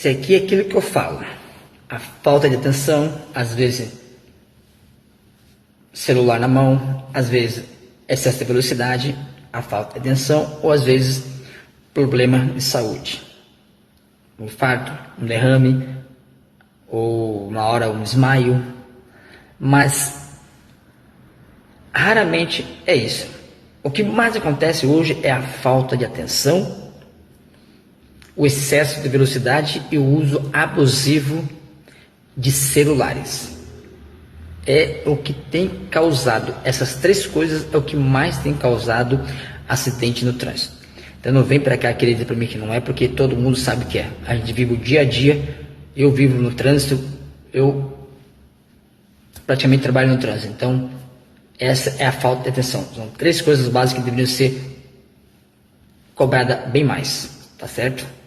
Isso aqui é aquilo que eu falo. A falta de atenção, às vezes celular na mão, às vezes excesso de velocidade, a falta de atenção, ou às vezes problema de saúde. Um infarto, um derrame, ou uma hora um desmaio. Mas raramente é isso. O que mais acontece hoje é a falta de atenção, o excesso de velocidade e o uso abusivo de celulares. É o que tem causado, essas três coisas é o que mais tem causado acidente no trânsito. Então não vem para cá querer dizer para mim que não é, porque todo mundo sabe que é. A gente vive o dia a dia, eu vivo no trânsito, eu praticamente trabalho no trânsito. Então essa é a falta de atenção. São três coisas básicas que deveriam ser cobradas bem mais, tá certo?